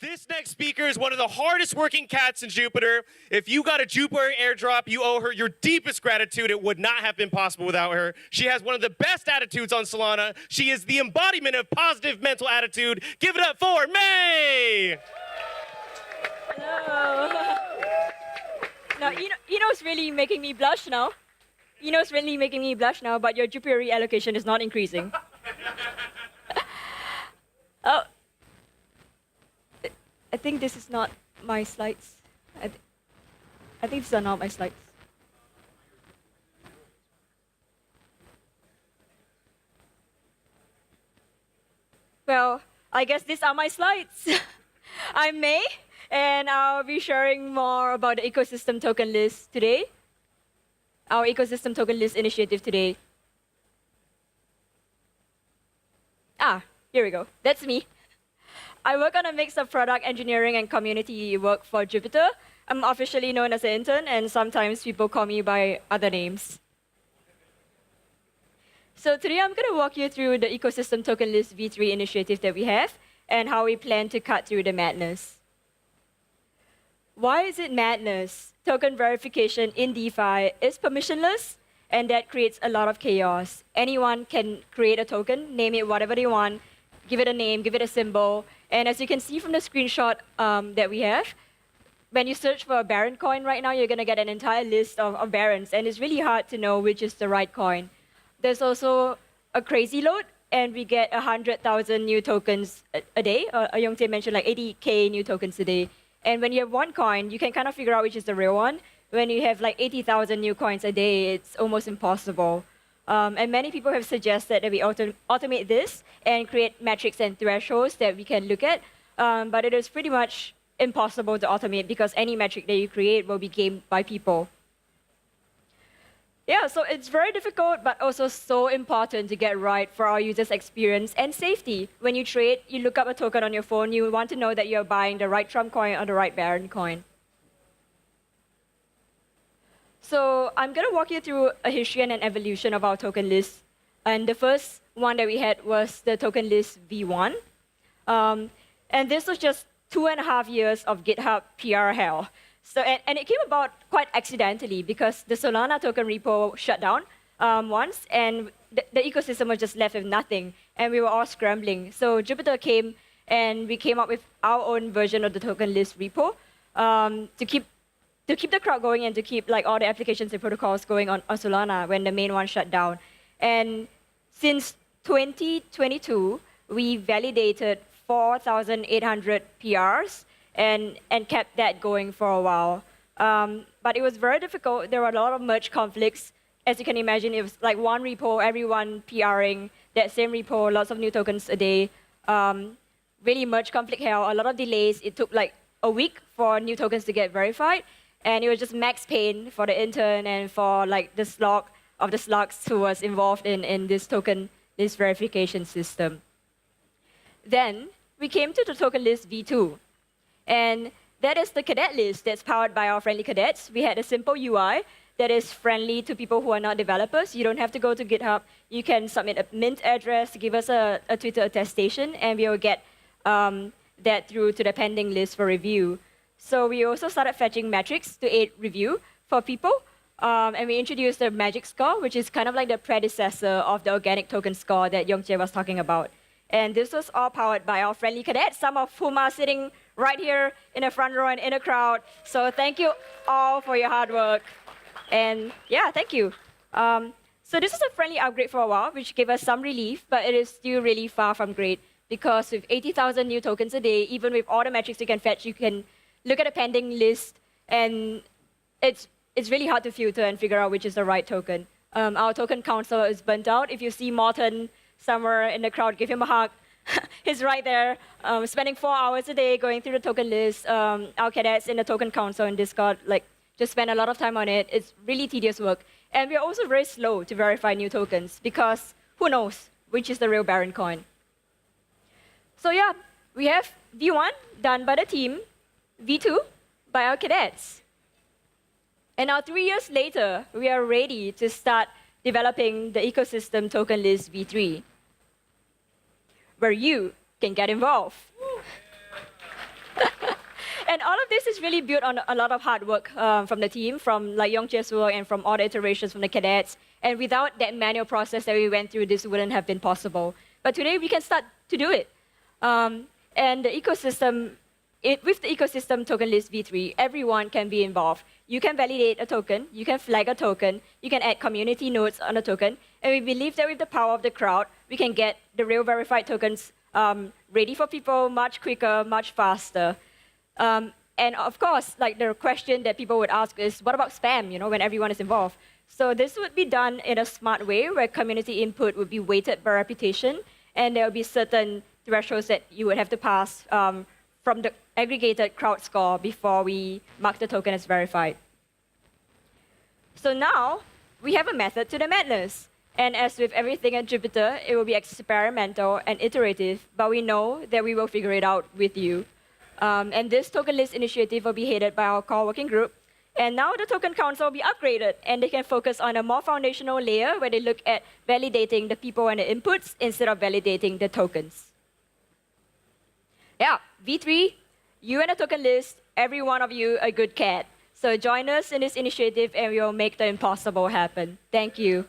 This next speaker is one of the hardest working cats in Jupiter. If you got a Jupiter airdrop, you owe her your deepest gratitude. It would not have been possible without her. She has one of the best attitudes on Solana. She is the embodiment of positive mental attitude. Give it up for May! Hello. Now, you know what's really making me blush now? You know what's really making me blush now, but your Jupiter reallocation is not increasing. Oh. I think this is not my slides. I think these are not my slides. Well, I guess these are my slides. I'm May, and I'll be sharing more about the ecosystem token list today. Our ecosystem token list initiative today. Here we go. That's me. I work on a mix of product engineering and community work for Jupiter. I'm officially known as an intern, and sometimes people call me by other names. So today I'm going to walk you through the ecosystem token list v3 initiative that we have and how we plan to cut through the madness. Why is it madness? Token verification in DeFi is permissionless, and that creates a lot of chaos. Anyone can create a token, name it whatever they want, give it a name, give it a symbol. And as you can see from the screenshot that we have, when you search for a Baron coin right now, you're going to get an entire list of Barons, and it's really hard to know which is the right coin. There's also a crazy load, and we get 100,000 new tokens a day. Yongtae mentioned like 80K new tokens a day. And when you have one coin, you can kind of figure out which is the real one. When you have like 80,000 new coins a day, it's almost impossible. And many people have suggested that we automate this and create metrics and thresholds that we can look at. But it is pretty much impossible to automate because any metric that you create will be gamed by people. Yeah, so it's very difficult, but also so important to get right for our users' experience and safety. When you trade, you look up a token on your phone, you want to know that you're buying the right Trump coin or the right Baron coin. So I'm going to walk you through a history and an evolution of our token list. And the first one that we had was the token list v1. And this was just 2.5 years of GitHub PR hell. So, and it came about quite accidentally because the Solana token repo shut down once, and the ecosystem was just left with nothing, and we were all scrambling. So Jupiter came, and we came up with our own version of the token list repo to keep the crowd going and to keep like all the applications and protocols going on Solana when the main one shut down. And since 2022, we validated 4,800 PRs and kept that going for a while. But it was very difficult. There were a lot of merge conflicts. As you can imagine, it was like one repo, everyone PRing that same repo, lots of new tokens a day. Really merge conflict hell, a lot of delays. It took like a week for new tokens to get verified. And it was just max pain for the intern and for like the slog of the slugs who was involved in this token list verification system. Then we came to the token list v2. And that is the cadet list that's powered by our friendly cadets. We had a simple UI that is friendly to people who are not developers. You don't have to go to GitHub. You can submit a mint address, give us a Twitter attestation, and we will get that through to the pending list for review. So we also started fetching metrics to aid review for people. And we introduced the magic score, which is kind of like the predecessor of the organic token score that Yongjae was talking about. And this was all powered by our friendly cadets, some of whom are sitting right here in the front row and in the crowd. So thank you all for your hard work. And yeah, thank you. So this is a friendly upgrade for a while, which gave us some relief, but it is still really far from great because with 80,000 new tokens a day, even with all the metrics you can fetch, you can look at a pending list, and it's really hard to filter and figure out which is the right token. Our token counselor is burnt out. If you see Morton somewhere in the crowd, give him a hug. He's right there, spending 4 hours a day going through the token list. Our cadets in the token council in Discord just spend a lot of time on it. It's really tedious work. And we're also very slow to verify new tokens because who knows which is the real Baron coin. So yeah, we have V1 done by the team, V2 by our cadets. And now 3 years later, we are ready to start developing the ecosystem token list v3, where you can get involved. And all of this is really built on a lot of hard work from the team, from like Yongche's work and from all the iterations from the cadets. And without that manual process that we went through, this wouldn't have been possible. But today we can start to do it. And the ecosystem, with the ecosystem token list v3, everyone can be involved. You can validate a token, you can flag a token, you can add community nodes on a token, and we believe that with the power of the crowd, we can get the real verified tokens ready for people much quicker, much faster. And of course, like the question that people would ask is, what about spam, when everyone is involved? So this would be done in a smart way where community input would be weighted by reputation, and there will be certain thresholds that you would have to pass from the aggregated crowd score before we mark the token as verified. So now, we have a method to the madness. And as with everything at Jupyter, it will be experimental and iterative, but we know that we will figure it out with you. And this token list initiative will be headed by our core working group. And now the token council will be upgraded, and they can focus on a more foundational layer where they look at validating the people and the inputs instead of validating the tokens. Yeah, V3, you and the token list, every one of you a good cat. So join us in this initiative and we will make the impossible happen. Thank you.